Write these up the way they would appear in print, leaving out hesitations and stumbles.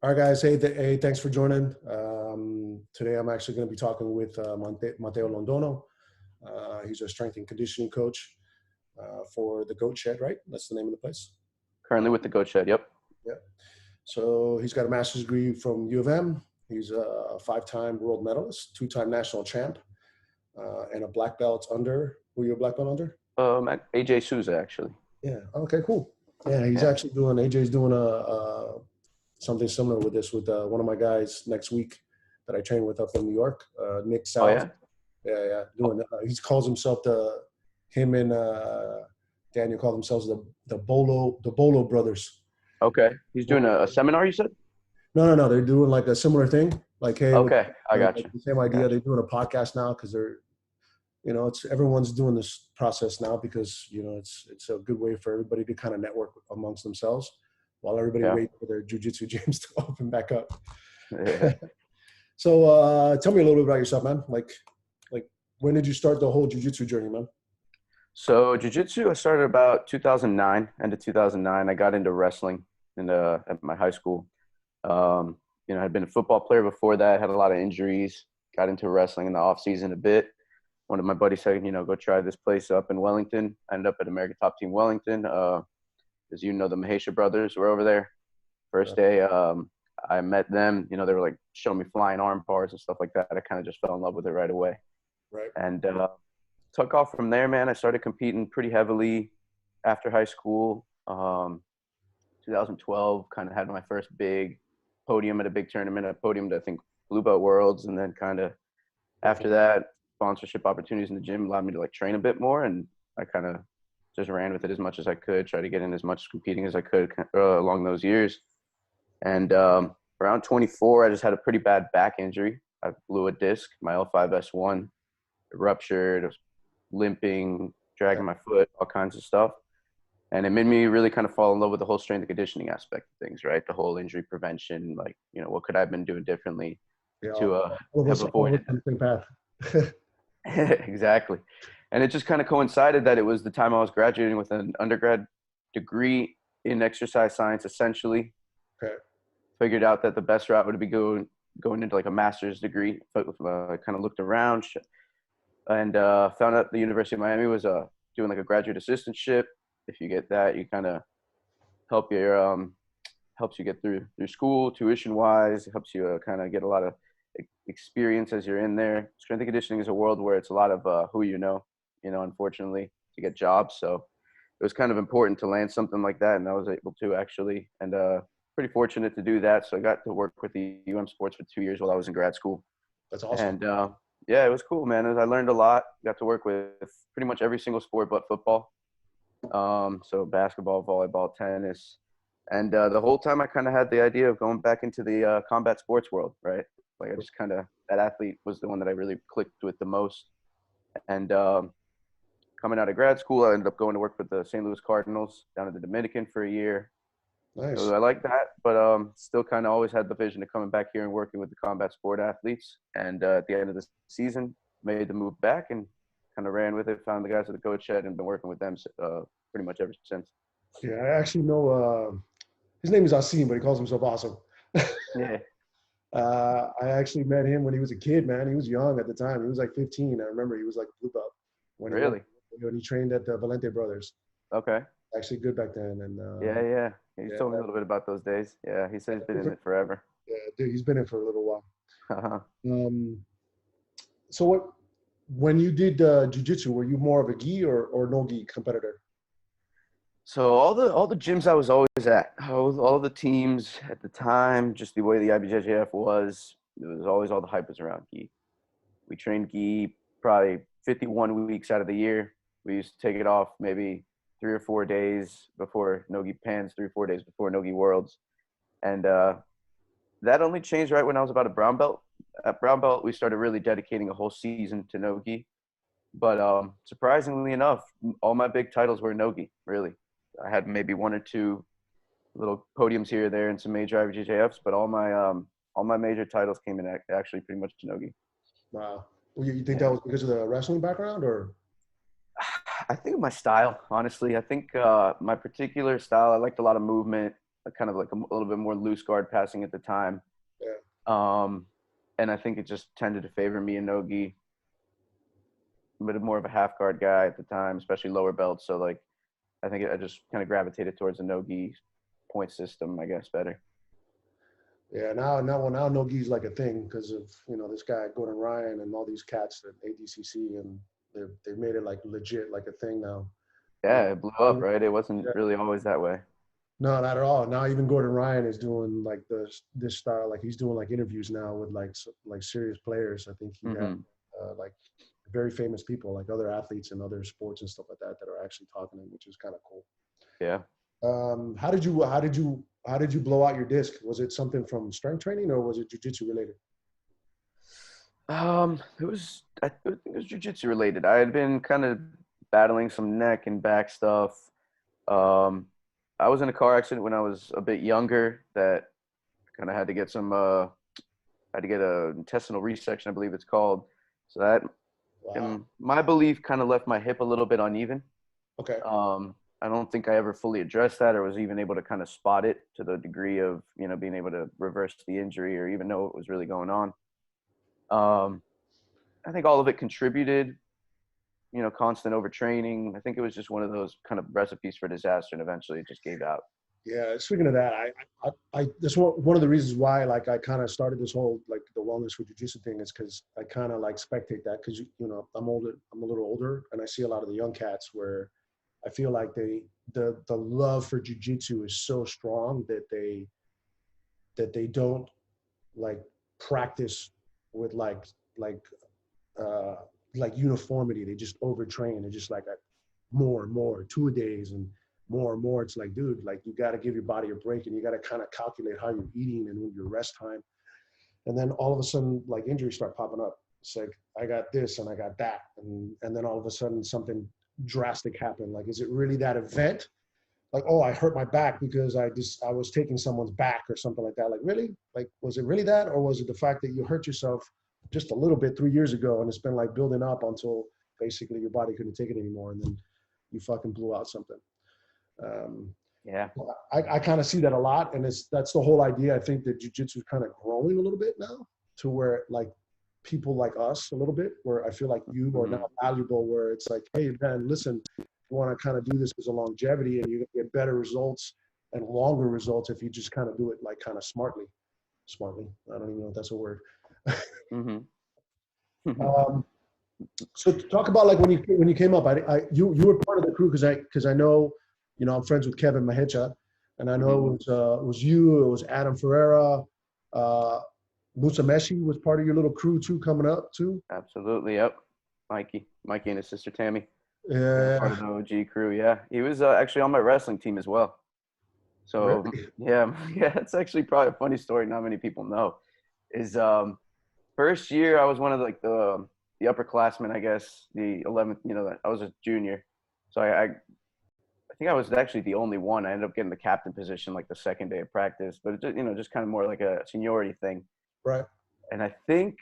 All right, guys. Hey, thanks for joining. Today, I'm actually going to be talking with Mateo Londono. He's a strength and conditioning coach for the Goat Shed, right? That's the name of the place. Currently with the Goat Shed, yep. Yeah. So he's got a master's degree from U of M. He's a 5-time world medalist, 2-time national champ, and a black belt under. Who are you a black belt under? AJ Sousa, actually. Yeah. Okay. Cool. Yeah, he's actually doing. AJ's doing something similar with this with one of my guys next week that I train with up in New York, Nick South. Oh, yeah? Yeah. Doing. He calls himself him and Daniel call themselves the Bolo brothers. Okay. He's doing a seminar, you said? No. They're doing like a similar thing. Like, hey, okay, I got you. The same idea. They're doing a podcast now because they're, everyone's doing this process now because it's a good way for everybody to kind of network amongst themselves while everybody waits for their jiu-jitsu gyms to open back up. Yeah. So tell me a little bit about yourself, man. Like when did you start the whole jiu-jitsu journey, man? So jiu-jitsu, I started about 2009, end of 2009. I got into wrestling at my high school. I'd been a football player before that, had a lot of injuries, got into wrestling in the off season a bit. One of my buddies said, go try this place up in Wellington. I ended up at American Top Team Wellington. As you know, the Mahesha brothers were over there. First day, I met them. They were like showing me flying arm bars and stuff like that. I kind of just fell in love with it right away. Right. And took off from there, man. I started competing pretty heavily after high school. 2012, kind of had my first big podium at a big tournament. I podiumed, I think, Blue Belt Worlds. And then kind of after that, sponsorship opportunities in the gym allowed me to train a bit more. And I kind of just ran with it as much as I could, try to get in as much competing as I could along those years. And around 24, I just had a pretty bad back injury. I blew a disc, my L5S1, it ruptured, I was limping, dragging my foot, all kinds of stuff. And it made me really kind of fall in love with the whole strength and conditioning aspect of things, right? The whole injury prevention, what could I have been doing differently to have avoided that? Exactly. And it just kind of coincided that it was the time I was graduating with an undergrad degree in exercise science, essentially. Okay. Figured out that the best route would be going into a master's degree. I kind of looked around and found out the University of Miami was doing a graduate assistantship. If you get that, you kind of helps you get through school, tuition-wise. It helps you kind of get a lot of experience as you're in there. Strength and conditioning is a world where it's a lot of who unfortunately, to get jobs. So it was kind of important to land something like that, and I was able to actually, and pretty fortunate to do that. So I got to work with the Sports for 2 years while I was in grad school. That's awesome. And it was cool, man. I learned a lot. Got to work with pretty much every single sport but football. So basketball, volleyball, tennis. And the whole time I kind of had the idea of going back into the combat sports world, right? I just kind of, that athlete was the one that I really clicked with the most. And coming out of grad school, I ended up going to work with the St. Louis Cardinals down in the Dominican for a year. Nice. So I like that, but still kind of always had the vision of coming back here and working with the combat sport athletes. And at the end of the season, made the move back and kind of ran with it, found the guys at the Goat Shed and been working with them pretty much ever since. Yeah, I actually know his name is Asim, but he calls himself Awesome. Yeah. I actually met him when he was a kid, man. He was young at the time. He was 15. I remember he was blue belt. Really? When he trained at the Valente brothers. Okay. Actually good back then. And yeah. He told me a little bit about those days. Yeah, he said he's been in it forever. Yeah, dude, he's been in it for a little while. Uh-huh. So when you did jiu-jitsu, were you more of a gi or no gi competitor? So all the gyms I was always at, all the teams at the time, just the way the IBJJF was, it was always all the hype was around gi. We trained gi probably 51 weeks out of the year. We used to take it off maybe 3 or 4 days before Nogi Pans, 3 or 4 days before Nogi Worlds. And that only changed right when I was about a brown belt. At brown belt, we started really dedicating a whole season to Nogi. But surprisingly enough, all my big titles were Nogi, really. I had maybe 1 or 2 little podiums here or there and some major IBJJFs, but all my major titles came in actually pretty much to Nogi. Wow. Well, you think that was because of the wrestling background, or? I think my style, honestly. I think my particular style, I liked a lot of movement. kind of like a little bit more loose guard passing at the time. Yeah. And I think it just tended to favor me and Nogi. But more of a half guard guy at the time, especially lower belt. So like, I think I just kind of gravitated towards the Nogi point system, I guess, better. Yeah, now Nogi's like a thing because of, you know, this guy Gordon Ryan and all these cats at ADCC, and they've made it like legit, like a thing now. Yeah, it blew up, right? It wasn't really always that way. No, not at all. Now even Gordon Ryan is doing like this style, like he's doing like interviews now with like serious players. I think he had like very famous people, like other athletes and other sports and stuff like that, that are actually talking to him, which is kind of cool. Yeah. How did you blow out your disc? Was it something from strength training or was it jiu-jitsu related? I think it was jiu-jitsu related. I had been kind of battling some neck and back stuff. I was in a car accident when I was a bit younger that kind of had to get a intestinal resection, I believe it's called. So that, in my belief, kind of left my hip a little bit uneven. Okay. I don't think I ever fully addressed that or was even able to kind of spot it to the degree of, you know, being able to reverse the injury or even know what was really going on. I think all of it contributed, you know, constant overtraining. I think it was just one of those kind of recipes for disaster, and eventually it just gave out. Yeah, speaking of that, I this one of the reasons why like I kind of started this whole like the wellness for jiu-jitsu thing is because I kind of like spectate that because you know I'm a little older, and I see a lot of the young cats where I feel like the love for jiu-jitsu is so strong that they don't like practice with like uniformity. They just overtrain. They're just like more and more, 2-a-days and more. It's like, dude, like you got to give your body a break, and you got to kind of calculate how you're eating and your rest time. And then all of a sudden, like injuries start popping up. It's like, I got this and I got that. And then all of a sudden something drastic happened. Like, is it really that event? Like, oh, I hurt my back because I was taking someone's back or something like that. Like, really? Like, was it really that? Or was it the fact that you hurt yourself just a little bit 3 years ago, and it's been like building up until basically your body couldn't take it anymore, and then you fucking blew out something. Yeah, I kind of see that a lot, and that's the whole idea. I think that jiu-jitsu is kind of growing a little bit now to where like people like us a little bit, where I feel like you are now valuable, where it's like, hey man, listen, you want to kind of do this as a longevity, and you get better results and longer results if you just kind of do it like kind of smartly. I don't even know if that's a word. So talk about like when you came up, you were part of the crew because I know, you know, I'm friends with Kevin Mahecha, and I know it was you, it was Adam Ferreira, Musa Meshi was part of your little crew too, coming up too. Absolutely, yep. Mikey and his sister Tammy. Yeah, part of the OG crew. Yeah, he was actually on my wrestling team as well. So really? yeah, it's actually probably a funny story. Not many people know. Is first year I was one of like the upperclassmen, I guess, the 11th. You know, I was a junior, so I think I was actually the only one. I ended up getting the captain position like the second day of practice, but it just, you know, just kind of more like a seniority thing. Right. And I think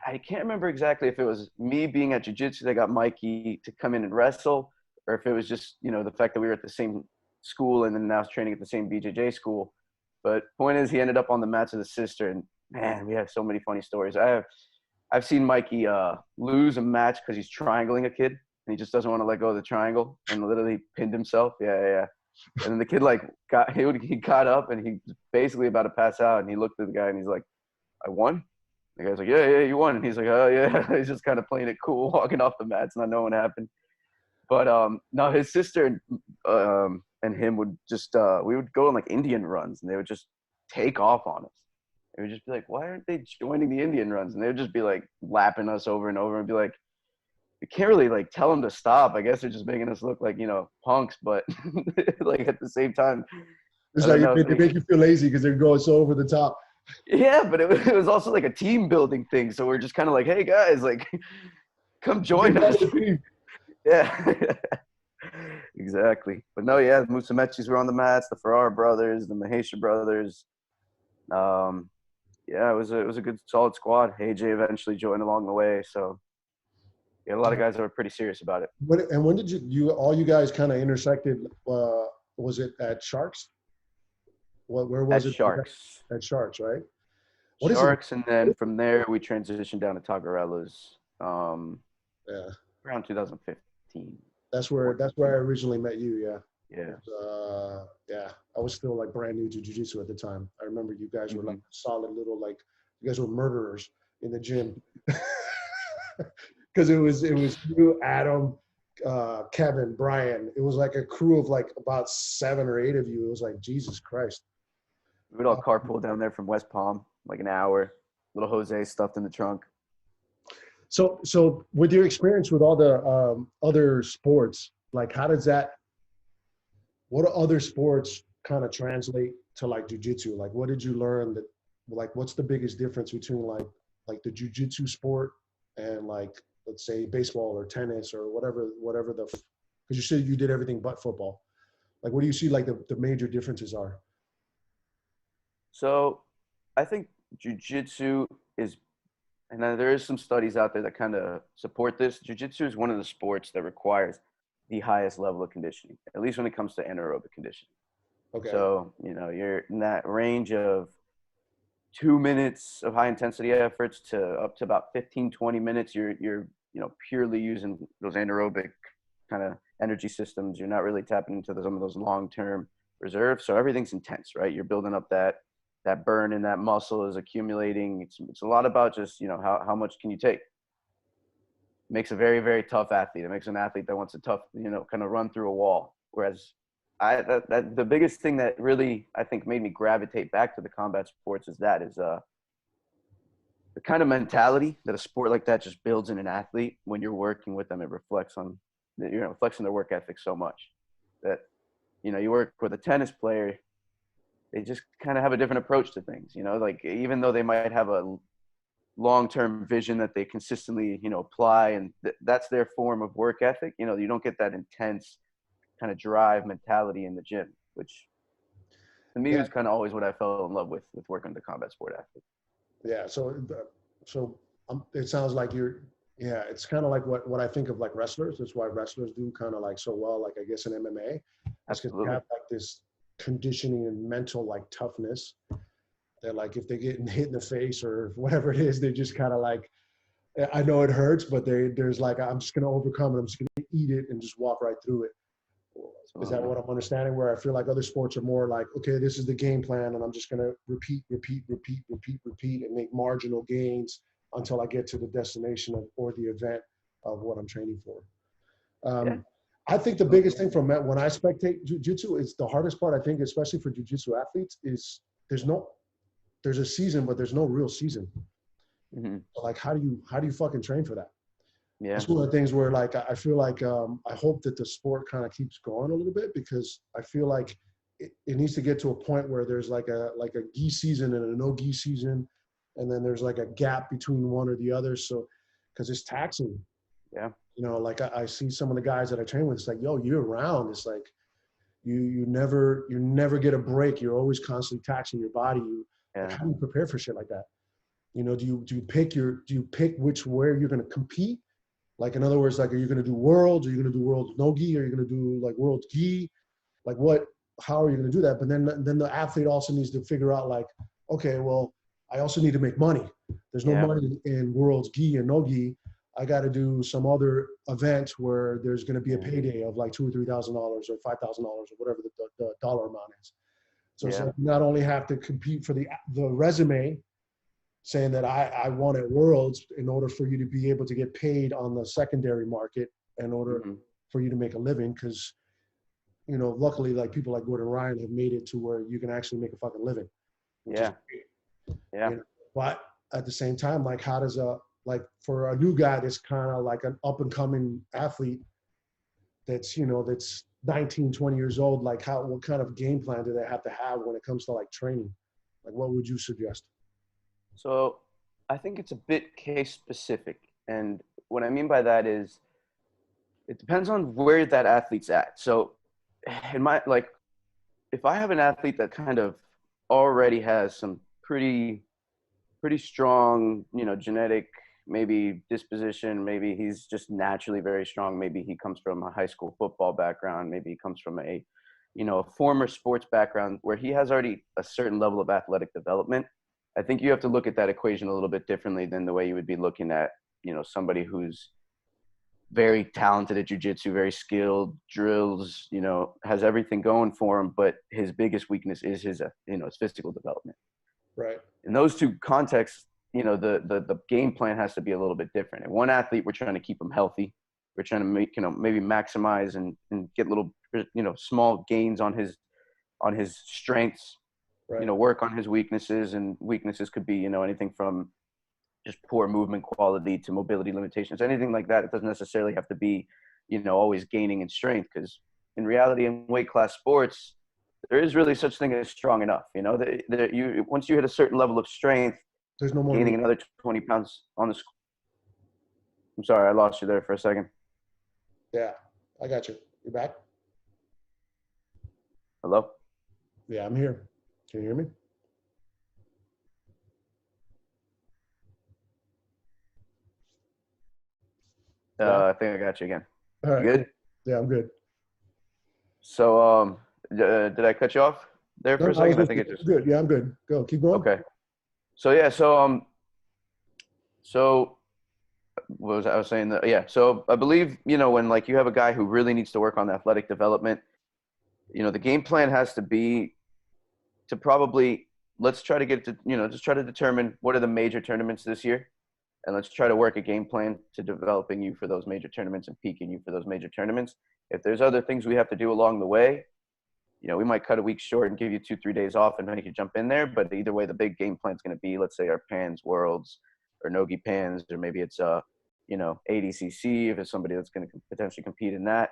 I can't remember exactly if it was me being at jiu-jitsu that got Mikey to come in and wrestle, or if it was just, you know, the fact that we were at the same school and then now training at the same BJJ school. But point is, he ended up on the mats with his sister, and man, we have so many funny stories. I've seen Mikey lose a match because he's triangling a kid, and he just doesn't want to let go of the triangle, and literally pinned himself. Yeah. And then the kid like he got up, and he was basically about to pass out, and he looked at the guy and he's like, "I won." The guy's like, yeah, you won. And he's like, oh yeah. He's just kind of playing it cool, walking off the mats, not knowing what happened. But no, his sister and him would just we would go on like Indian runs, and they would just take off on us. They would just be like, why aren't they joining the Indian runs? And they would just be like lapping us over and over and be like, we can't really like tell them to stop. I guess they're just making us look like, you know, punks, but like at the same time, it's like they make you feel lazy because they're going so over the top. Yeah, but it was also like a team building thing. So we're just kind of like, hey guys, like, come join us. Yeah, exactly. But no, yeah, the Musumechis were on the mats, the Ferrara brothers, the Mahesha brothers. Yeah, it was a good solid squad. AJ eventually joined along the way, so yeah, a lot of guys that were pretty serious about it. When did you all you guys kind of intersected? Was it at Sharks? Where was At it? Sharks. At Sharks, right? What is it? Sharks, and then from there we transitioned down to Tagarella's Yeah, around 2015. that's 14. where I originally met you. Yeah. Yeah. Yeah, I was still like brand new to jiu-jitsu at the time. I remember you guys were like solid little, like, you guys were murderers in the gym. Because it was you, Adam, Kevin, Brian. It was like a crew of like about 7 or 8 of you. It was like, Jesus Christ. We would all carpool down there from West Palm, like an hour. Little Jose stuffed in the trunk. So with your experience with all the other sports, like what other sports kind of translate to like jiu-jitsu? Like, what did you learn that, like, what's the biggest difference between like the jiu-jitsu sport and, like, let's say baseball or tennis or whatever because you said you did everything but football. Like, what do you see like the major differences are? So I think jiu-jitsu is, and there is some studies out there that kind of support this. Jiu-jitsu is one of the sports that requires the highest level of conditioning, at least when it comes to anaerobic conditioning. Okay. So, you're in that range of 2 minutes of high intensity efforts to up to about 15, 20 minutes. You're purely using those anaerobic kind of energy systems. You're not really tapping into some of those long-term reserves. So everything's intense, right? You're building up that burn, and that muscle is accumulating. It's a lot about just, how much can you take? Makes a very, very tough athlete. It makes an athlete that wants to kind of run through a wall. Whereas the biggest thing that really, I think, made me gravitate back to the combat sports is the kind of mentality that a sport like that just builds in an athlete. When you're working with them, it reflects on their work ethic so much that, you work with a tennis player, they just kind of have a different approach to things, like, even though they might have a long-term vision that they consistently, apply, and that's their form of work ethic. You don't get that intense kind of drive mentality in the gym, which to me was kind of always what I fell in love with working with the combat sport athlete. Yeah. It sounds like it's kind of like what I think of like wrestlers. That's why wrestlers do kind of like so well, like, I guess, in MMA. That's because they have like this conditioning and mental like toughness that, like, if they get hit in the face or whatever it is, they just kind of like, I know it hurts, but there's like, I'm just going to overcome it. I'm just going to eat it and just walk right through it. Is that what I'm understanding? Where I feel like other sports are more like, okay, this is the game plan, and I'm just going to repeat, and make marginal gains until I get to the destination or the event of what I'm training for. I think the biggest thing from when I spectate jiu-jitsu is the hardest part, I think, especially for jiu-jitsu athletes, is there's a season, but there's no real season. Mm-hmm. Like, how do you fucking train for that? Yeah. It's one of the things where, like, I feel like I hope that the sport kind of keeps going a little bit, because I feel like it needs to get to a point where there's like a gi season and a no gi season, and then there's like a gap between one or the other. So, because it's taxing. Yeah. Like, I see some of the guys that I train with, it's like, yo, year round, it's like you never get a break. You're always constantly taxing your body. Like, how do you prepare for shit like that? Do you pick where you're going to compete? Like, in other words, like, are you going to do worlds? Are you going to do worlds Nogi? Are you going to do like worlds gi? Like, how are you going to do that? But then the athlete also needs to figure out, like, okay, well, I also need to make money. There's no money in worlds gi and Nogi. I got to do some other event where there's going to be a payday of like $2,000 or $3,000 or $5,000 or whatever the dollar amount is. So it's like, you not only have to compete for the resume, saying that I won at Worlds, in order for you to be able to get paid on the secondary market, in order for you to make a living. Because, luckily, like, people like Gordon Ryan have made it to where you can actually make a fucking living. But at the same time, like, how does for a new guy that's kind of like an up and coming athlete that's 19, 20 years old, like, what kind of game plan do they have to have when it comes to like training? Like, what would you suggest? So I think it's a bit case specific. And what I mean by that is, it depends on where that athlete's at. So if I have an athlete that kind of already has some pretty strong, genetic, maybe disposition, maybe he's just naturally very strong. Maybe he comes from a high school football background. Maybe he comes from a you know, a former sports background where he has already a certain level of athletic development, I think you have to look at that equation a little bit differently than the way you would be looking at, you know, somebody who's very talented at jiu-jitsu, very skilled, drills, you know, has everything going for him, but his biggest weakness is his, you know, his physical development. Right. In those two contexts, you know, the game plan has to be a little bit different. And one athlete, we're trying to keep him healthy. We're trying to make, you know, maybe maximize and get little, you know, small gains on his strengths, Right. you know, work on his weaknesses, and weaknesses could be, you know, anything from just poor movement quality to mobility limitations, anything like that. It doesn't necessarily have to be, you know, always gaining in strength, because in reality, in weight class sports, there is really such thing as strong enough. You know, that once you hit a certain level of strength, there's no more gaining another 20 pounds on the. I'm sorry, I lost you there for a second. Yeah, I got you. You back? Hello? Yeah, I'm here. Can you hear me? I think I got you again. All right. You good? Yeah, I'm good. So, did I cut you off there for a second? I think it just good. Yeah, I'm good. Go, keep going. Okay. So yeah, so what was I was saying that? Yeah. So I believe, you know, when like you have a guy who really needs to work on the athletic development, you know, the game plan has to be to probably, let's try to get to, you know, just try to determine what are the major tournaments this year. And let's try to work a game plan to developing you for those major tournaments and peaking you for those major tournaments. If there's other things we have to do along the way, you know, we might cut a week short and give you 2-3 days off and make you jump in there. But either way, the big game plan is going to be, let's say, our Pans Worlds or Nogi Pans, or maybe it's, you know, ADCC if it's somebody that's going to potentially compete in that,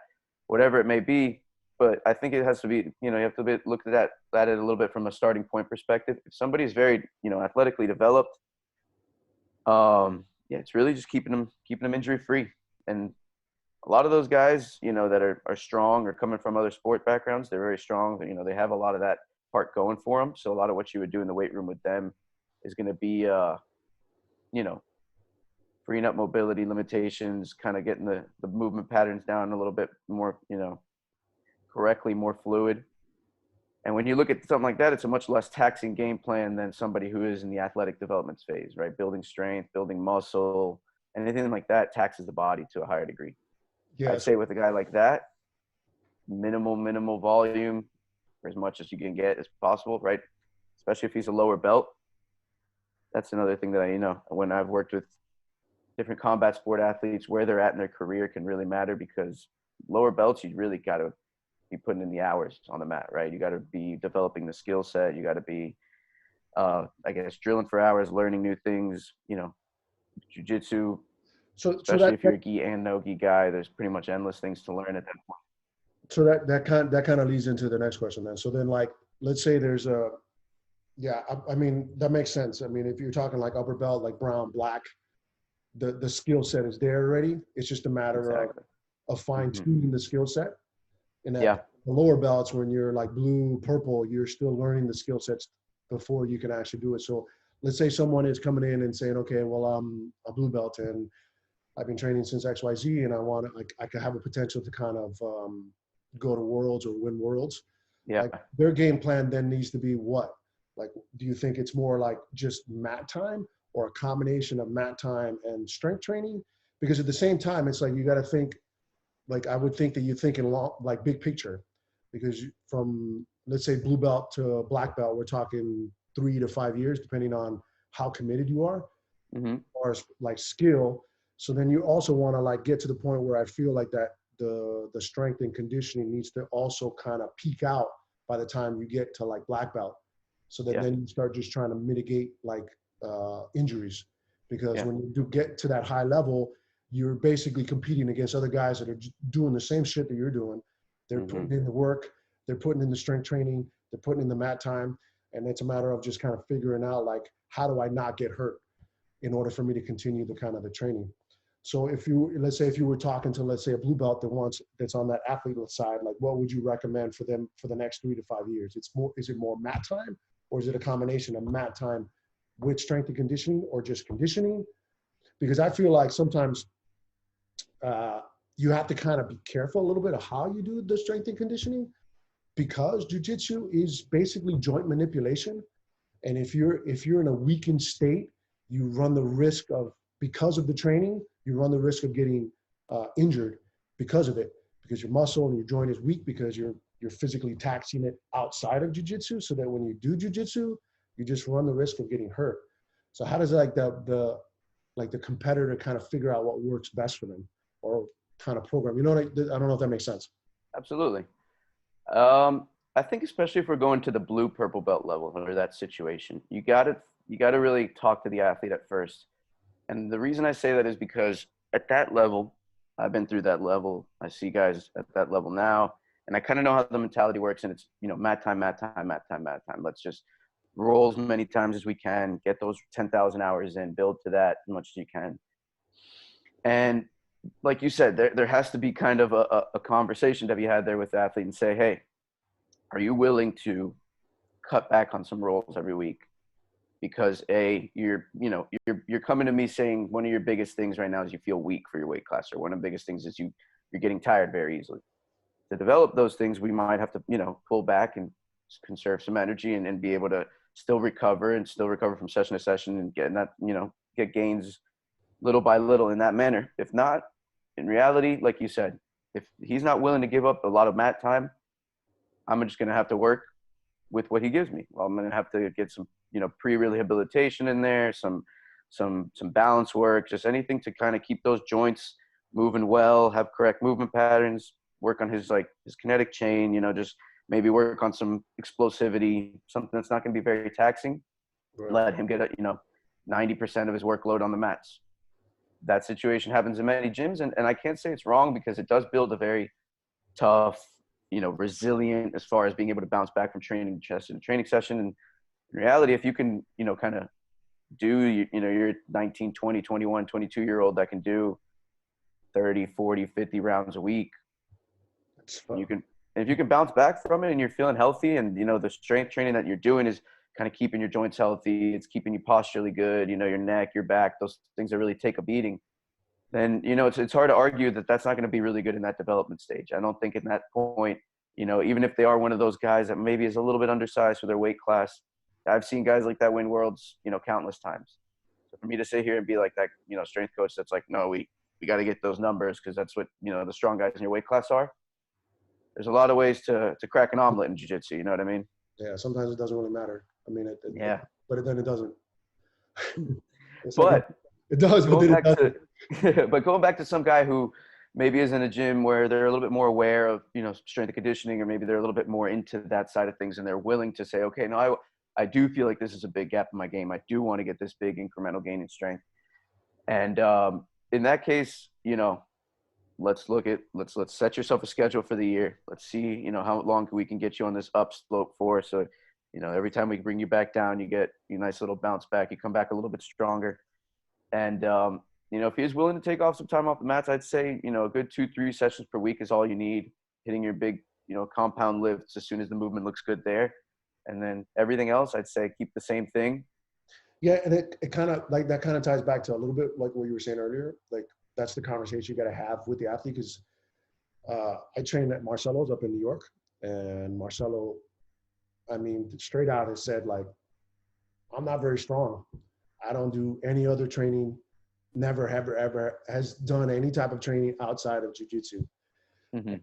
whatever it may be. But I think it has to be, you know, you have to look at it a little bit from a starting point perspective. If somebody's very, you know, athletically developed, yeah, it's really just keeping them injury free. And a lot of those guys, you know, that are strong or coming from other sport backgrounds, they're very strong. You know, they have a lot of that part going for them. So a lot of what you would do in the weight room with them is going to be, you know, freeing up mobility limitations, kind of getting the movement patterns down a little bit more, you know, correctly, more fluid. And when you look at something like that, it's a much less taxing game plan than somebody who is in the athletic development phase, right? Building strength, building muscle, anything like that taxes the body to a higher degree. Yes. I'd say with a guy like that, minimal volume, or as much as you can get as possible, right? Especially if he's a lower belt. That's another thing that I, you know, when I've worked with different combat sport athletes, where they're at in their career can really matter, because lower belts, you really got to be putting in the hours on the mat, right? You got to be developing the skill set. You got to be, I guess, drilling for hours, learning new things, you know, jiu-jitsu, especially if you're a gi and no gi guy, there's pretty much endless things to learn at that point. So that kind of leads into the next question then. So then, like, let's say there's a, yeah, I mean, that makes sense. I mean, if you're talking like upper belt, like brown, black, the skill set is there already. It's just a matter of fine tuning the skill set. And at the lower belts, when you're like blue, purple, you're still learning the skill sets before you can actually do it. So let's say someone is coming in and saying, okay, well, I'm a blue belt and I've been training since XYZ, and I want to, I could have a potential to kind of go to worlds or win worlds. Yeah. Like, their game plan then needs to be what? Like, do you think it's more like just mat time, or a combination of mat time and strength training? Because at the same time, it's like, you got to think, like, I would think that you think in long, like big picture, because from, let's say, blue belt to black belt, we're talking 3 to 5 years, depending on how committed you are, or like skill. So then you also want to like get to the point where I feel like that the strength and conditioning needs to also kind of peak out by the time you get to like black belt. So that then you start just trying to mitigate like injuries, because when you do get to that high level, you're basically competing against other guys that are doing the same shit that you're doing. They're putting in the work, they're putting in the strength training, they're putting in the mat time. And it's a matter of just kind of figuring out, like, how do I not get hurt in order for me to continue the kind of the training. So if you, let's say if you were talking to, let's say, a blue belt that's on that athlete side, like, what would you recommend for them for the next 3 to 5 years? Is it more mat time, or is it a combination of mat time with strength and conditioning, or just conditioning? Because I feel like sometimes you have to kind of be careful a little bit of how you do the strength and conditioning, because jujitsu is basically joint manipulation. And if you're in a weakened state, you run the risk of, because of the training, you run the risk of getting injured because of it, because your muscle and your joint is weak because you're physically taxing it outside of jujitsu, so that when you do jujitsu, you just run the risk of getting hurt. So how does like the competitor kind of figure out what works best for them, or kind of program? You know what I don't know if that makes sense. Absolutely. I think especially if we're going to the blue purple belt level under that situation, you gotta really talk to the athlete at first. And the reason I say that is because at that level, I've been through that level. I see guys at that level now, and I kind of know how the mentality works. And it's, mat time. Let's just roll as many times as we can, get those 10,000 hours in, build to that as much as you can. And like you said, there has to be kind of a conversation to be had there with the athlete and say, hey, are you willing to cut back on some rolls every week? Because you're coming to me saying one of your biggest things right now is you feel weak for your weight class, or one of the biggest things is you're getting tired very easily. To develop those things, we might have to, pull back and conserve some energy and be able to still recover from session to session and get gains little by little in that manner. If not, in reality, like you said, if he's not willing to give up a lot of mat time, I'm just going to have to work with what he gives me. Well, I'm going to have to get some, pre-rehabilitation in there, some balance work, just anything to kind of keep those joints moving well, have correct movement patterns, work on his kinetic chain, just maybe work on some explosivity, something that's not going to be very taxing. Right. Let him get 90% of his workload on the mats. That situation happens in many gyms, and I can't say it's wrong, because it does build a very tough, resilient, as far as being able to bounce back from training session to training session. And in reality, if you can, kind of do, you're 19, 20, 21, 22-year-old that can do 30, 40, 50 rounds a week, if you can bounce back from it and you're feeling healthy, and, the strength training that you're doing is kind of keeping your joints healthy, it's keeping you posturally good, your neck, your back, those things that really take a beating, then, it's hard to argue that that's not going to be really good in that development stage. I don't think in that point, even if they are one of those guys that maybe is a little bit undersized for their weight class, I've seen guys like that win worlds, countless times. So for me to sit here and be like that, strength coach that's like, no, we got to get those numbers because that's what, the strong guys in your weight class are. There's a lot of ways to crack an omelet in jiu-jitsu. You know what I mean? Yeah. Sometimes it doesn't really matter. I mean, but then it doesn't. But it does, but then it doesn't. But going back to some guy who maybe is in a gym where they're a little bit more aware of, strength and conditioning, or maybe they're a little bit more into that side of things, and they're willing to say, okay, no, I do feel like this is a big gap in my game. I do want to get this big incremental gain in strength. And in that case, let's set yourself a schedule for the year. Let's see, how long we can get you on this upslope for. So, every time we bring you back down, you get a nice little bounce back. You come back a little bit stronger. And, if he's willing to take off some time off the mats, I'd say, a good 2-3 sessions per week is all you need. Hitting your big, compound lifts as soon as the movement looks good there. And then everything else, I'd say keep the same thing. Yeah. And it kind of like, that kind of ties back to a little bit like what you were saying earlier. Like, that's the conversation you got to have with the athlete. Because I trained at Marcelo's up in New York, and Marcelo, I mean, straight out has said, like, I'm not very strong. I don't do any other training, never, ever has done any type of training outside of jiu-jitsu. Mm-hmm.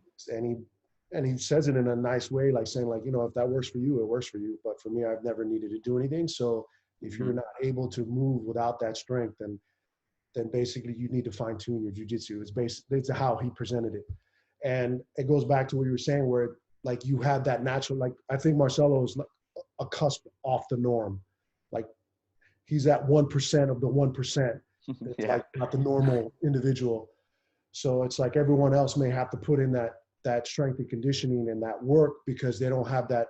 And he says it in a nice way, like saying, like, if that works for you, it works for you. But for me, I've never needed to do anything. So if you're not able to move without that strength, then basically you need to fine tune your jiu-jitsu. It's how he presented it. And it goes back to what you were saying, where like you have that natural, like, I think Marcelo is a cusp off the norm. Like, he's at 1% of the 1%. It's like not the normal individual. So it's like everyone else may have to put in that strength and conditioning and that work because they don't have that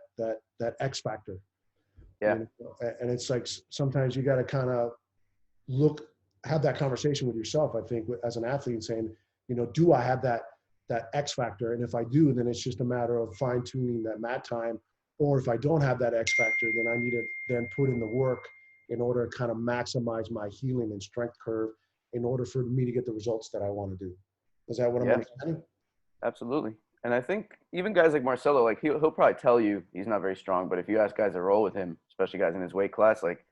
X factor. Yeah. And it's like sometimes you got to kind of have that conversation with yourself, I think, as an athlete, and saying, do I have that X factor? And if I do, then it's just a matter of fine tuning that mat time. Or if I don't have that X factor, then I need to then put in the work in order to kind of maximize my healing and strength curve in order for me to get the results that I want to do. Is that what I'm understanding? Absolutely. And I think even guys like Marcelo, like he'll probably tell you he's not very strong, but if you ask guys to roll with him, especially guys in his weight class, like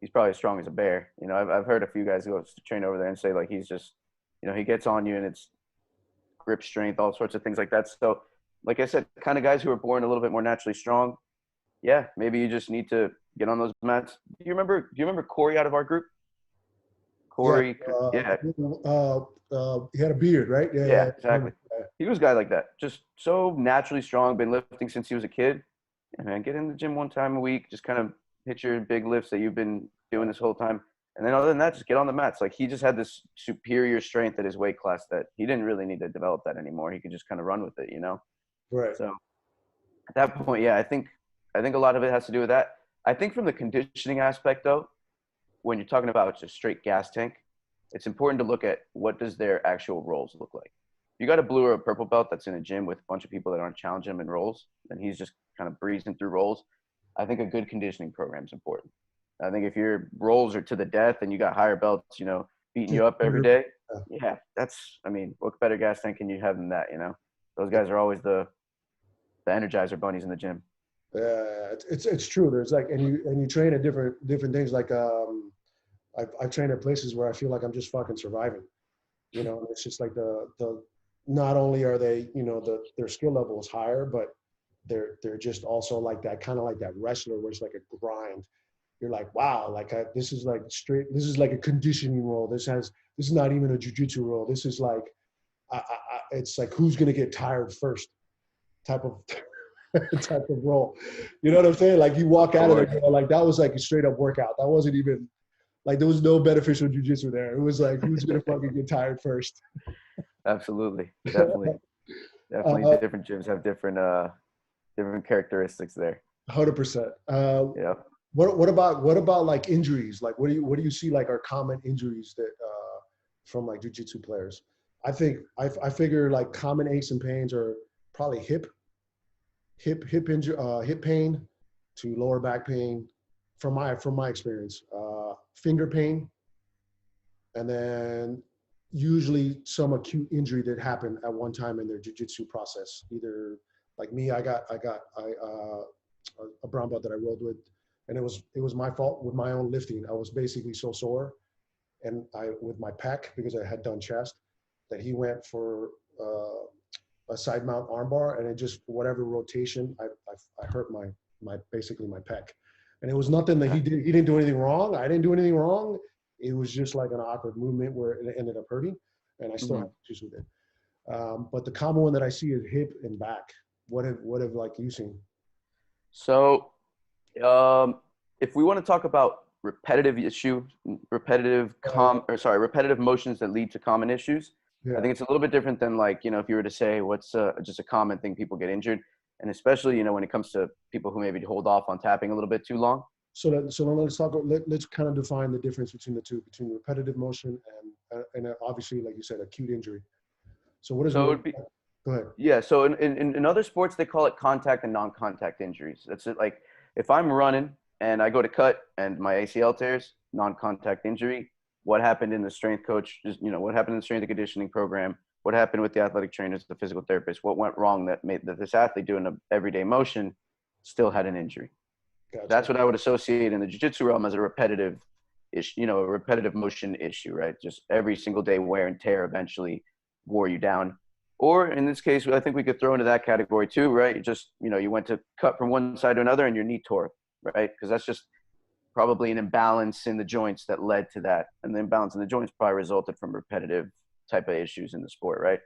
he's probably as strong as a bear. You know, I've heard a few guys go to train over there and say like he's just, you know, he gets on you and it's grip strength, all sorts of things like that. So, like I said, kind of guys who are born a little bit more naturally strong. Yeah, maybe you just need to get on those mats. Do you remember Corey out of our group? Yeah. Corey, yeah, He had a beard, right? Yeah, yeah, yeah. exactly. He was a guy like that, just so naturally strong, been lifting since he was a kid. And man, get in the gym one time a week, just kind of hit your big lifts that you've been doing this whole time. And then other than that, just get on the mats. Like he just had this superior strength at his weight class that he didn't really need to develop that anymore. He could just kind of run with it, you know? Right. So at that point, yeah, I think a lot of it has to do with that. I think from the conditioning aspect though, when you're talking about just straight gas tank, it's important to look at what does their actual roles look like. You got a blue or a purple belt that's in a gym with a bunch of people that aren't challenging him in rolls, and he's just kind of breezing through rolls. I think a good conditioning program is important. I think if your rolls are to the death and you got higher belts, you know, beating you up every day, yeah, I mean, what better gas tank can you have than that, you know? Those guys are always the energizer bunnies in the gym. Yeah, it's true. There's like, and you train at different things. Like, I've trained at places where I feel like I'm just fucking surviving. You know, and it's just like the not only are they, you know, their skill level is higher, but they're just also like that kind of like that wrestler where it's like a grind. You're like, wow, like this is like straight. This is like a conditioning role. This is not even a jujitsu role. This is like, it's like who's gonna get tired first, type of type of role. You know what I'm saying? Like you walk out of there, you know, like that was like a straight up workout. That wasn't even like there was no beneficial jujitsu there. It was like who's gonna fucking get tired first. Absolutely, definitely. Different gyms have different characteristics there. 100%. Yeah. What about like injuries? Like what do you see like are common injuries that from like jiu-jitsu players? I think I figure like common aches and pains are probably hip injury, hip pain to lower back pain from my experience, finger pain, and then usually some acute injury that happened at one time in their jiu-jitsu process. Either like me, I got a brown belt that I rolled with, and it was my fault with my own lifting. I was basically so sore, and with my pec because I had done chest, that he went for a side mount armbar, and it just whatever rotation, I hurt my basically my pec, and it was nothing that he didn't do anything wrong. I didn't do anything wrong. It was just like an awkward movement where it ended up hurting, and I still have issues with it. But the common one that I see is hip and back. What have like you seen? So, if we want to talk about repetitive motions that lead to common issues, Yeah. I think it's a little bit different than like, you know, if you were to say what's just a common thing people get injured, and especially, you know, when it comes to people who maybe hold off on tapping a little bit too long. So let's talk. Let's kind of define the difference between the two, between repetitive motion and obviously, like you said, acute injury. So what is? So it would be, go ahead. Yeah. So in other sports, they call it contact and non-contact injuries. That's it. Like if I'm running and I go to cut and my ACL tears, non-contact injury. What happened in the strength coach? Just, you know, what happened in the strength and conditioning program? What happened with the athletic trainers, the physical therapist? What went wrong that made that this athlete doing an everyday motion still had an injury? Gotcha. That's what I would associate in the jiu-jitsu realm as a repetitive issue, you know, a repetitive motion issue, right? Just every single day wear and tear eventually wore you down. Or in this case, I think we could throw into that category too, right? Just, you know, you went to cut from one side to another and your knee tore, right? Because that's just probably an imbalance in the joints that led to that. And the imbalance in the joints probably resulted from repetitive type of issues in the sport, right?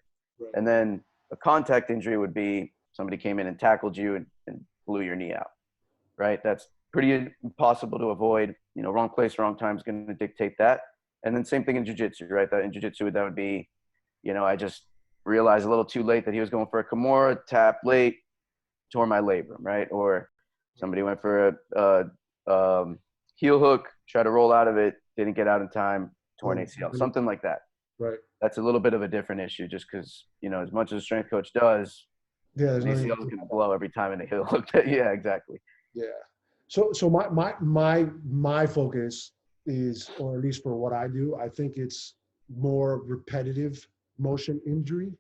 And then a contact injury would be somebody came in and tackled you and blew your knee out, right? That's pretty impossible to avoid. You know, wrong place, wrong time is going to dictate that. And then same thing in jiu-jitsu, right? That in jiu-jitsu, that would be, you know, I just realized a little too late that he was going for a Kimura, tapped late, tore my labrum, right? Or somebody went for a heel hook, tried to roll out of it, didn't get out in time, torn ACL, something like that. Right. That's a little bit of a different issue just because, you know, as much as a strength coach does, yeah, an ACL is going to blow every time in a heel hook. Yeah, exactly. Yeah. So my focus is, or at least for what I do, I think it's more repetitive motion injury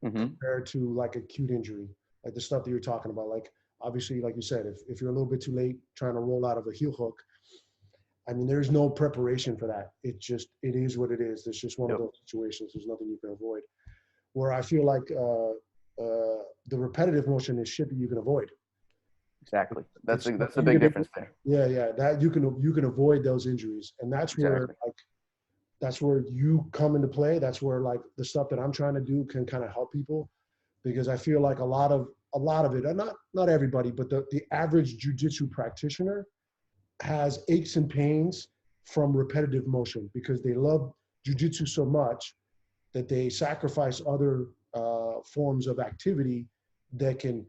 compared to like acute injury, like the stuff that you're talking about. Like obviously, like you said, if you're a little bit too late trying to roll out of a heel hook, I mean, there's no preparation for that. It is what it is. It's just one of those situations. There's nothing you can avoid. Where I feel like the repetitive motion is shit that you can avoid. Exactly. That's the big difference there. Yeah. That you can avoid those injuries, and that's where that's where you come into play. That's where like the stuff that I'm trying to do can kind of help people, because I feel like a lot of it, and not everybody, but the average jiu-jitsu practitioner has aches and pains from repetitive motion because they love jiu-jitsu so much that they sacrifice other forms of activity that can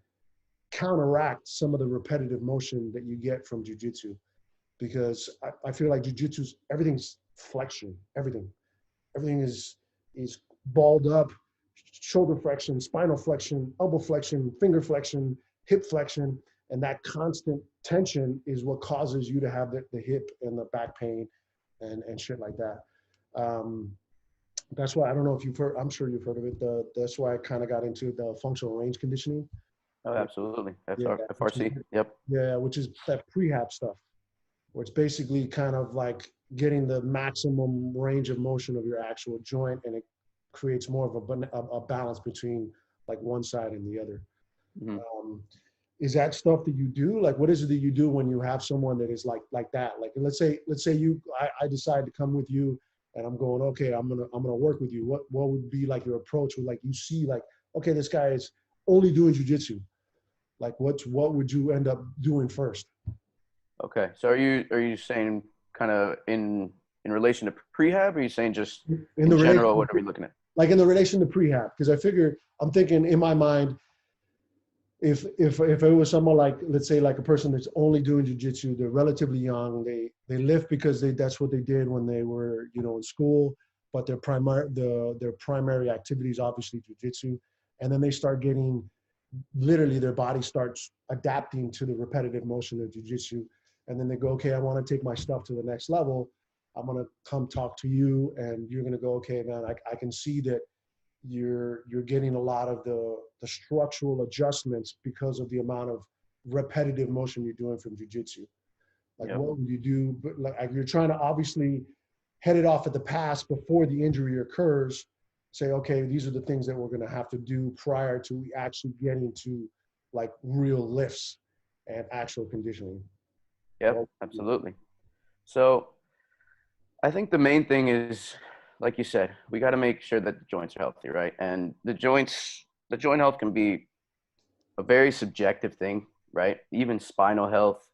counteract some of the repetitive motion that you get from jiu-jitsu. Because I feel like jiu-jitsu's, everything's flexion, everything is balled up, shoulder flexion, spinal flexion, elbow flexion, finger flexion, hip flexion, and that constant tension is what causes you to have the hip and the back pain and shit like that. That's why, I don't know if you've heard, I'm sure you've heard of it. That's why I kind of got into the functional range conditioning. Oh, absolutely. FRC. Yep. Yeah, which is that prehab stuff, where it's basically kind of like getting the maximum range of motion of your actual joint, and it creates more of a balance between like one side and the other. Is that stuff that you do? Like, what is it that you do when you have someone that is like that? Like, let's say I decide to come with you, and I'm going, okay, I'm gonna work with you. What would be like your approach? With like, you see like, okay, this guy is only doing jiu-jitsu. Like, what would you end up doing first? Okay, so are you saying kind of in relation to prehab, or are you saying just in general? What are we looking at? Like in the relation to prehab, because I'm thinking in my mind, if it was someone like, let's say like a person that's only doing jiu-jitsu, they're relatively young, they lift because that's what they did when they were, in school, but their primary activity is obviously jiu-jitsu, and then they start getting, literally their body starts adapting to the repetitive motion of jiu-jitsu, and then they go, okay, I want to take my stuff to the next level. I'm going to come talk to you, and you're going to go, okay, man, I can see that you're getting a lot of the structural adjustments because of the amount of repetitive motion you're doing from jiu-jitsu. Like, what would you do? But like, you're trying to obviously head it off at the pass before the injury occurs. Say, okay, these are the things that we're going to have to do prior to actually getting to like real lifts and actual conditioning. Yep, absolutely. So I think the main thing is, like you said, we got to make sure that the joints are healthy, right? And the joint health can be a very subjective thing, right? Even spinal health,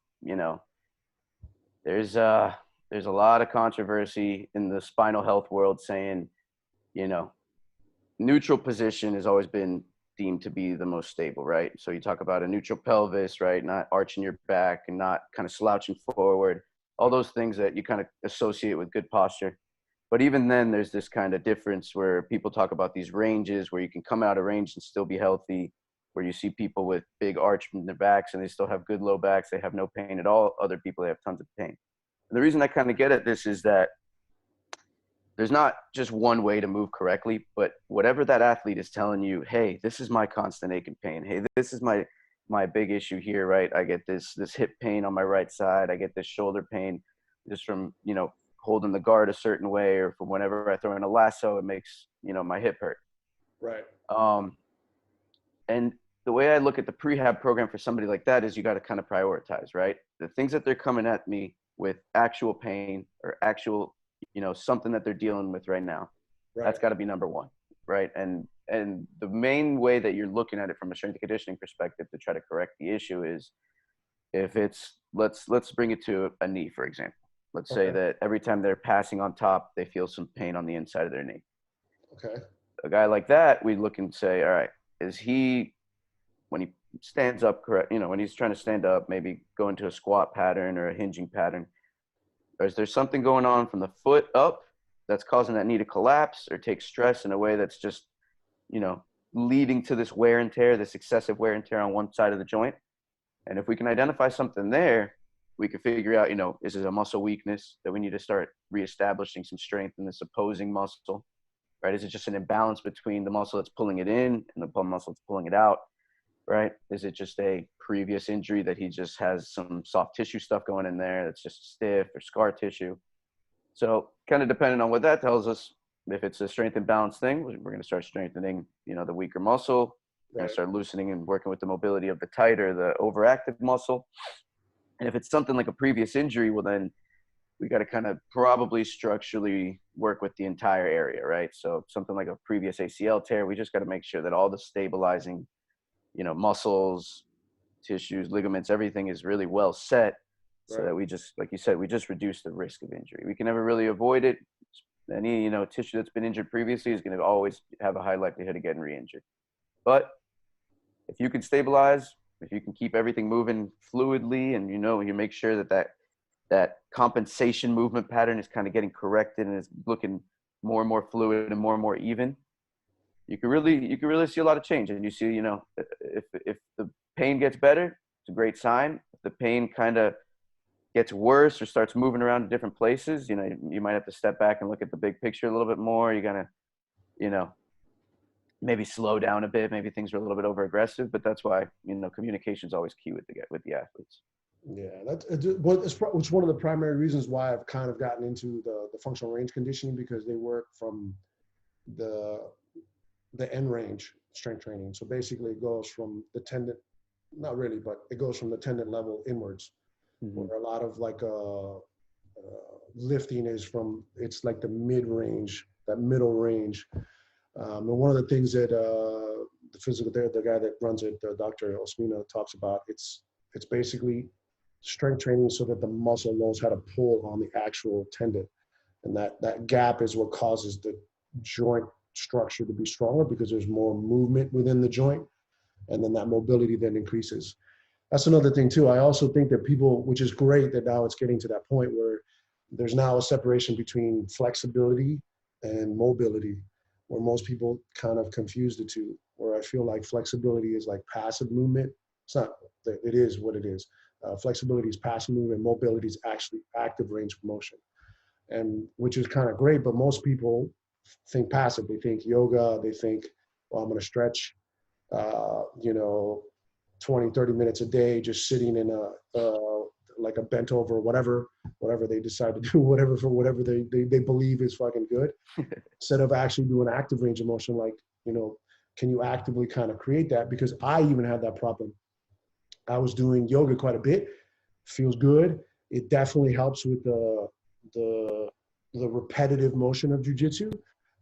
there's a lot of controversy in the spinal health world saying, neutral position has always been deemed to be the most stable, right? So you talk about a neutral pelvis, right? Not arching your back and not kind of slouching forward, all those things that you kind of associate with good posture. But even then, there's this kind of difference where people talk about these ranges where you can come out of range and still be healthy, where you see people with big arch in their backs and they still have good low backs. They have no pain at all. Other people, they have tons of pain. And the reason I kind of get at this is that there's not just one way to move correctly, but whatever that athlete is telling you, hey, this is my constant ache and pain. Hey, this is my big issue here, right? I get this hip pain on my right side. I get this shoulder pain just from, holding the guard a certain way, or from whenever I throw in a lasso, it makes, my hip hurt. Right. And the way I look at the prehab program for somebody like that is you got to kind of prioritize, right? The things that they're coming at me with actual pain or actual, something that they're dealing with right now, that's got to be number one, right? And the main way that you're looking at it from a strength and conditioning perspective to try to correct the issue is, if it's, let's bring it to a knee, for example. Let's say that every time they're passing on top, they feel some pain on the inside of their knee. Okay. A guy like that, we look and say, all right, is he, when he stands up, correct, when he's trying to stand up, maybe go into a squat pattern or a hinging pattern, or is there something going on from the foot up that's causing that knee to collapse or take stress in a way that's just, leading to this wear and tear, this excessive wear and tear on one side of the joint? And if we can identify something there, we can figure out, is it a muscle weakness that we need to start reestablishing some strength in this opposing muscle, right? Is it just an imbalance between the muscle that's pulling it in and the muscle that's pulling it out, right? Is it just a previous injury that he just has some soft tissue stuff going in there that's just stiff or scar tissue? So kind of depending on what that tells us, if it's a strength and balance thing, we're going to start strengthening, the weaker muscle. We're going to start loosening and working with the mobility of the tight or the overactive muscle. And if it's something like a previous injury, well, then we got to kind of probably structurally work with the entire area, right? So something like a previous ACL tear, we just got to make sure that all the stabilizing, muscles, tissues, ligaments, everything is really well set, so that we just, like you said, we just reduce the risk of injury. We can never really avoid it. Any, tissue that's been injured previously is going to always have a high likelihood of getting re-injured. But if you can stabilize, if you can keep everything moving fluidly, and you make sure that compensation movement pattern is kind of getting corrected and is looking more and more fluid and more even, you can really see a lot of change. And you see, if the pain gets better, it's a great sign. If the pain kind of gets worse or starts moving around to different places, you might have to step back and look at the big picture a little bit more. You're gonna, maybe slow down a bit. Maybe things are a little bit over aggressive, but that's why, communication is always key with the athletes. Yeah, it's one of the primary reasons why I've kind of gotten into the functional range conditioning, because they work from the end range strength training. So basically it goes from the tendon, not really, but it goes from the tendon level inwards. Where a lot of lifting is from, it's like the mid-range, that middle range. And one of the things that the physical therapist, the guy that runs it, Dr. Osmina, talks about, it's basically strength training so that the muscle knows how to pull on the actual tendon. And that gap is what causes the joint structure to be stronger, because there's more movement within the joint. And then that mobility then increases. That's another thing too. I also think that people, which is great that now it's getting to that point where there's now a separation between flexibility and mobility, where most people kind of confuse the two, where I feel like flexibility is like passive movement. It's not, it is what it is. Flexibility is passive movement, mobility is actually active range of motion. And which is kind of great, but most people think passive. They think yoga, they think, well, I'm going to stretch, 20, 30 minutes a day, just sitting in like a bent over, whatever they decide to do, whatever they believe is fucking good, instead of actually doing active range of motion. Like, can you actively kind of create that? Because I even had that problem. I was doing yoga quite a bit, feels good. It definitely helps with the repetitive motion of jujitsu.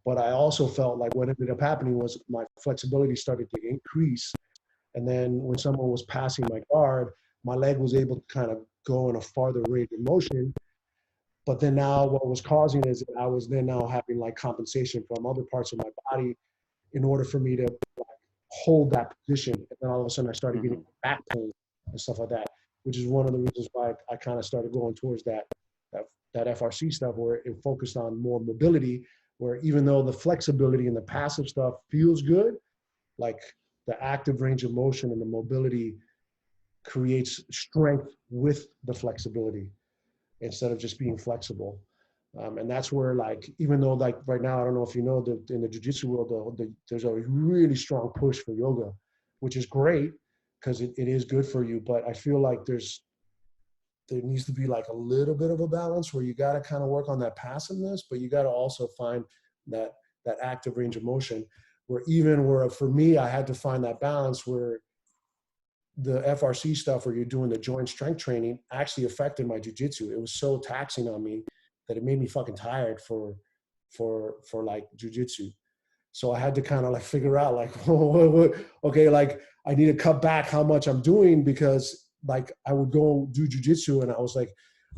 But I also felt like what ended up happening was my flexibility started to increase. And then when someone was passing my guard, my leg was able to kind of go in a farther range of motion. But then now what was causing is I was then now having like compensation from other parts of my body in order for me to hold that position. And then all of a sudden I started getting back pain and stuff like that, which is one of the reasons why I kind of started going towards that FRC stuff, where it focused on more mobility, where even though the flexibility and the passive stuff feels good, like the active range of motion and the mobility creates strength with the flexibility instead of just being flexible. And that's where, like, even though like right now, I don't know if you know, in the jiu-jitsu world, there's a really strong push for yoga, which is great because it is good for you. But I feel like there needs to be like a little bit of a balance where you got to kind of work on that passiveness, but you got to also find that active range of motion, where for me, I had to find that balance where the FRC stuff, where you're doing the joint strength training, actually affected my jiu-jitsu. It was so taxing on me that it made me fucking tired for like jiu-jitsu. So I had to kind of like figure out like, okay, like I need to cut back how much I'm doing, because like I would go do jiu-jitsu and I'm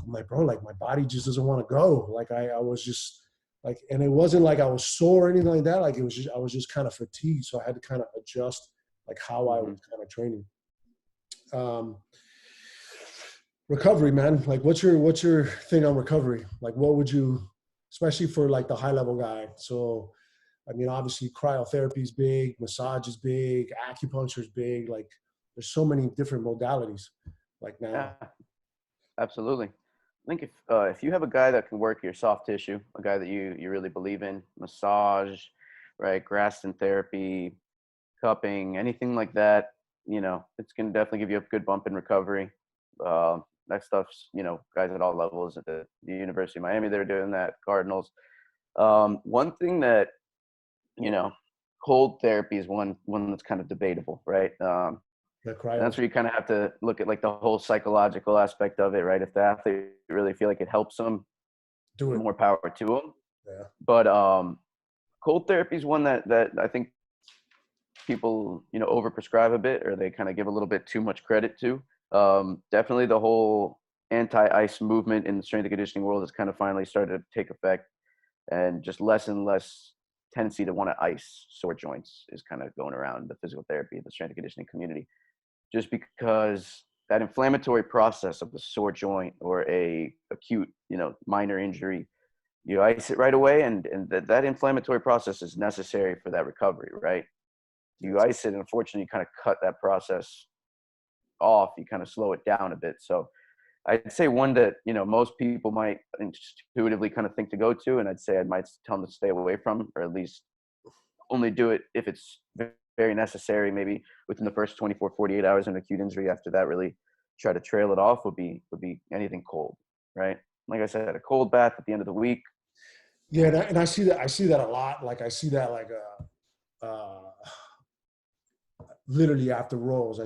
like, bro, like my body just doesn't want to go. Like I was just like, and it wasn't like I was sore or anything like that. Like I was just kind of fatigued. So I had to kind of adjust like how I was kind of training. Recovery, man. Like what's your thing on recovery? Like what would you, especially for like the high level guy? So, I mean, obviously cryotherapy is big, massage is big, acupuncture is big. Like there's so many different modalities like now. Yeah, absolutely. think if you have a guy that can work your soft tissue, a guy that you really believe in, massage, right, Graston therapy, cupping, anything like that, it's gonna definitely give you a good bump in recovery. That stuff's, guys at all levels at the University of Miami, they're doing that. Cardinals. One thing that, you know, cold therapy is one that's kind of debatable, right? The And cryo. that's where you kind of have to look at like the whole psychological aspect of it, right? If the athlete really feel like it helps them, Do it. more power to them. Yeah. But cold therapy is one that I think people overprescribe a bit, or they kind of give a little bit too much credit to. Definitely the whole anti-ice movement in the strength and conditioning world has kind of finally started to take effect, and just less and less tendency to want to ice sore joints is kind of going around the physical therapy, the strength and conditioning community, just because that inflammatory process of the sore joint or a acute minor injury, you ice it right away, and that inflammatory process is necessary for that recovery, right? You ice it, and unfortunately you kind of cut that process off, you kind of slow it down a bit. So I'd say one that most people might intuitively kind of think to go to, and I'd say I might tell them to stay away from, or at least only do it if it's very necessary, maybe within the first 24 48 hours of an acute injury. After that, really try to trail it off would be anything cold, right? Like I said, a cold bath at the end of the week. Yeah, and I see that. I see that a lot. Like I see that like literally after rolls,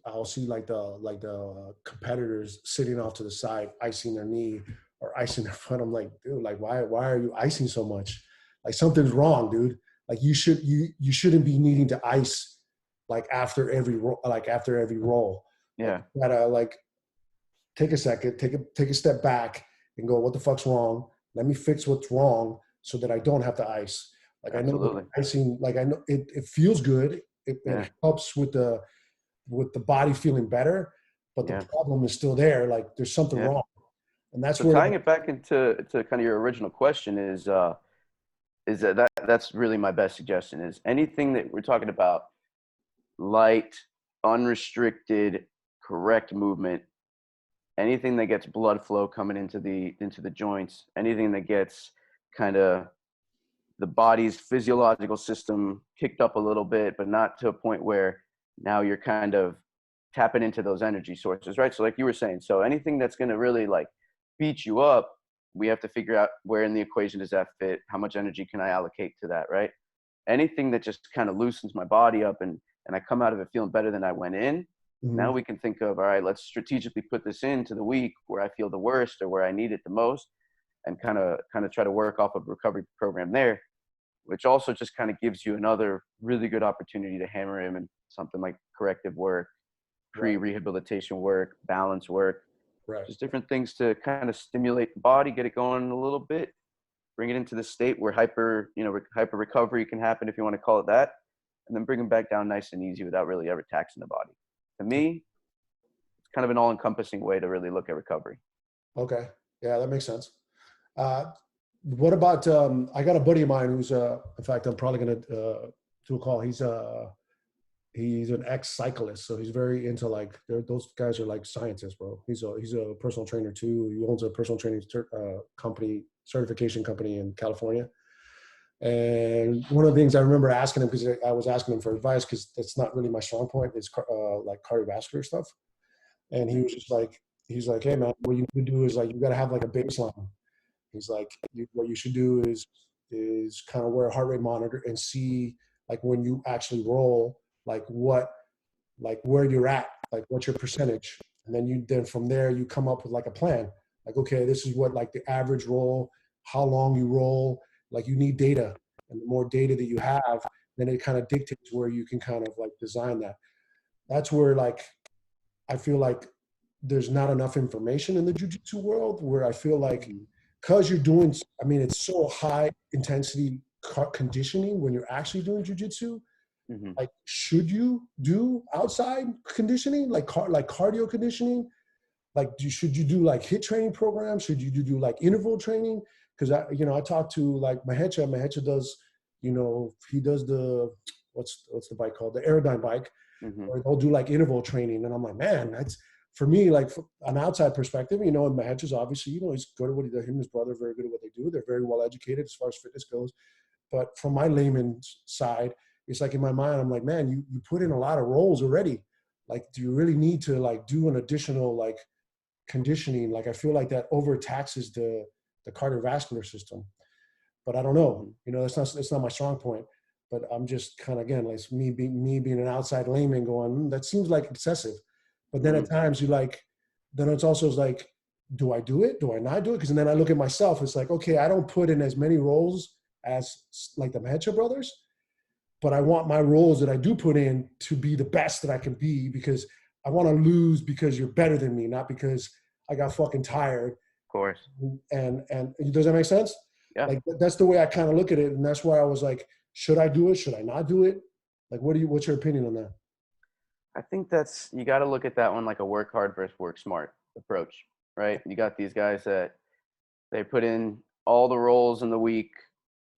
I'll see like the competitors sitting off to the side, icing their knee or icing their foot. I'm like, dude, like why are you icing so much? Like something's wrong, dude. Like you shouldn't be needing to ice like after every roll. Like, Yeah, you gotta like take a second, take a step back and go, what the fuck's wrong? Let me fix what's wrong so that I don't have to ice. Like I know absolutely. the icing, like I know it feels good. It Yeah, helps with the body feeling better, but the yeah, problem is still there. Like there's something yeah. wrong, and that's So where tying it back into kind of your original question is that's really my best suggestion. Is anything that we're talking about light, unrestricted, correct movement, anything that gets blood flow coming into the joints, anything that gets kind of the body's physiological system kicked up a little bit, but not to a point where now you're kind of tapping into those energy sources, right? So like you were saying, so anything that's going to really like beat you up, we have to figure out where in the equation does that fit? How much energy can I allocate to that, right? Anything that just kind of loosens my body up, and I come out of it feeling better than I went in. Now Mhm. we can think of, all right, let's strategically put this into the week where I feel the worst or where I need it the most, and kind of try to work off of a recovery program there, which also just kind of gives you another really good opportunity to hammer in something like corrective work, Right, pre-rehabilitation work, balance work, right. just different things to kind of stimulate the body, get it going a little bit, bring it into the state where hyper recovery can happen, if you want to call it that, and then bring them back down nice and easy without really ever taxing the body. To me, it's kind of an all-encompassing way to really look at recovery. Okay, yeah, that makes sense. Uh, what about I got a buddy of mine who's in fact I'm probably gonna do a call. He's an ex-cyclist, so he's very into like those guys are like scientists, bro. He's a personal trainer too. He owns a personal training company, certification company in California. And one of the things I remember asking him, because I was asking him for advice, because that's not really my strong point, is like cardiovascular stuff. And he was just like, he's like, hey man, what you need to do is like you got to have like a baseline. He's like, what you should do is kind of wear a heart rate monitor and see like when you actually roll, like where you're at, like what's your percentage, and then from there you come up with like a plan. Like, okay, this is what like the average roll, how long you roll. Like you need data, and the more data that you have, then it kind of dictates where you can kind of like design that. That's where like I feel like there's not enough information in the jujitsu world where I feel like because you're doing, I mean, it's so high intensity conditioning when you're actually doing jujitsu. Mm-hmm. Like, should you do outside conditioning, like cardio conditioning? Like, should you do like hit training programs? Should you do like interval training? Because I talked to like Mahecha. Mahecha does, he does the what's the bike called? The Aerodyne bike, Mm-hmm. or they'll do like interval training. And I'm like, man, for me, like from an outside perspective, you know, and Mahesh obviously, you know, he's good at what he does. Him and his brother are very good at what they do. They're very well educated as far as fitness goes. But from my layman's side, it's like in my mind, I'm like, man, you put in a lot of roles already. Like, do you really need to like do an additional like conditioning? Like, I feel like that overtaxes the cardiovascular system. But I don't know. You know, it's not my strong point. But I'm just kind of, again, like me being an outside layman going, that seems like excessive. But then at times you like, then it's also like, do I do it? Do I not do it? Because then I look at myself, it's like, okay, I don't put in as many roles as like the Mahecha brothers, but I want my roles that I do put in to be the best that I can be, because I want to lose because you're better than me, not because I got fucking tired. Of course. And does that make sense? Yeah. Like that's the way I kind of look at it. And that's why I was like, should I do it? Should I not do it? Like, what's your opinion on that? I think you got to look at that one like a work hard versus work smart approach, right? You got these guys that they put in all the roles in the week,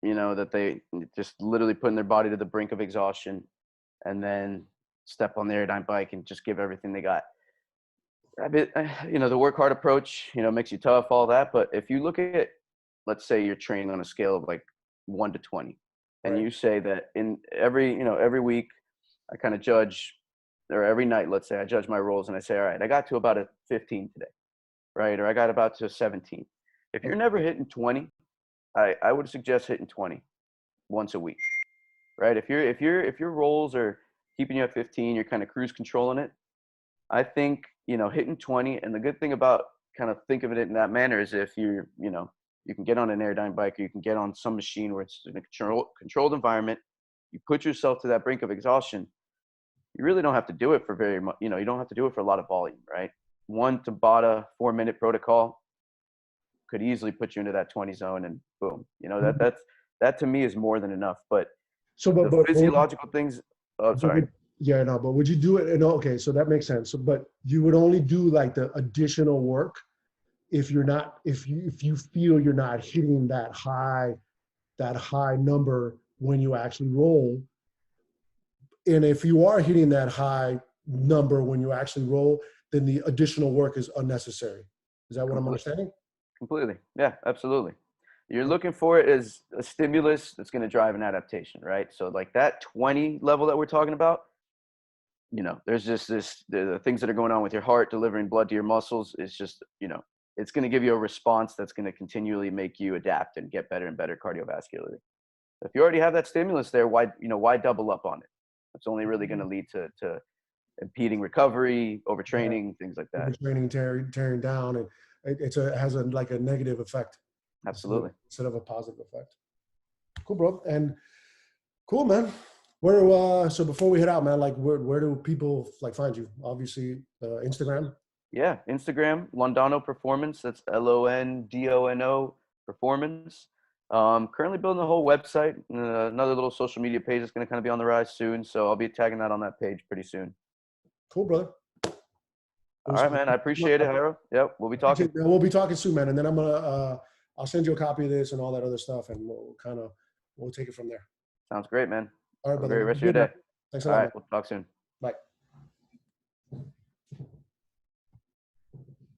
you know, that they just literally putting their body to the brink of exhaustion, and then step on the airdyne bike and just give everything they got. You know, the work hard approach, you know, makes you tough, all that. But if you look at, let's say you're training on a scale of like 1 to 20, and you say that in every week I kind of judge, or every night, let's say I judge my roles and I say, all right, I got to about a 15 today, right? Or I got about to a 17. If you're never hitting 20, I would suggest hitting 20 once a week, right? If your roles are keeping you at 15, you're kind of cruise controlling it. I think, you know, hitting 20, and the good thing about kind of think of it in that manner is if you can get on an airdyne bike, or you can get on some machine where it's in a controlled environment, you put yourself to that brink of exhaustion, you really don't have to do it for very much, you know, you don't have to do it for a lot of volume, right? 1 Tabata 4-minute protocol could easily put you into that 20 zone, and boom, you know, that to me is more than enough. But so, the physiological things, oh, sorry. Yeah, no, but would you do it? No, okay, so that makes sense. So, but you would only do like the additional work if you feel you're not hitting that high number when you actually roll. And if you are hitting that high number when you actually roll, then the additional work is unnecessary. Is that what I'm understanding? Completely. Yeah, absolutely. You're looking for it as a stimulus that's going to drive an adaptation, right? So like that 20 level that we're talking about, you know, there's just the things that are going on with your heart, delivering blood to your muscles. It's just, you know, it's going to give you a response that's going to continually make you adapt and get better and better cardiovascularly. If you already have that stimulus there, why double up on it? It's only really going to lead to impeding recovery, overtraining, things like that. Overtraining, tearing down, and it has a negative effect. Absolutely. Instead of a positive effect. Cool, bro. And cool, man. So before we head out, man, like where do people like find you? Obviously, Instagram. Yeah, Instagram, Londono Performance. That's LONDONO Performance. Currently building a whole website, another little social media page that's going to kind of be on the rise soon. So I'll be tagging that on that page pretty soon. Cool, brother. All right, man. I appreciate it, Jairo. Yep, we'll be talking. We'll be talking soon, man. And then I'll send you a copy of this and all that other stuff, and we'll take it from there. Sounds great, man. All right, brother. Have a great rest of your day. Thanks a lot. All right, we'll talk soon. Bye.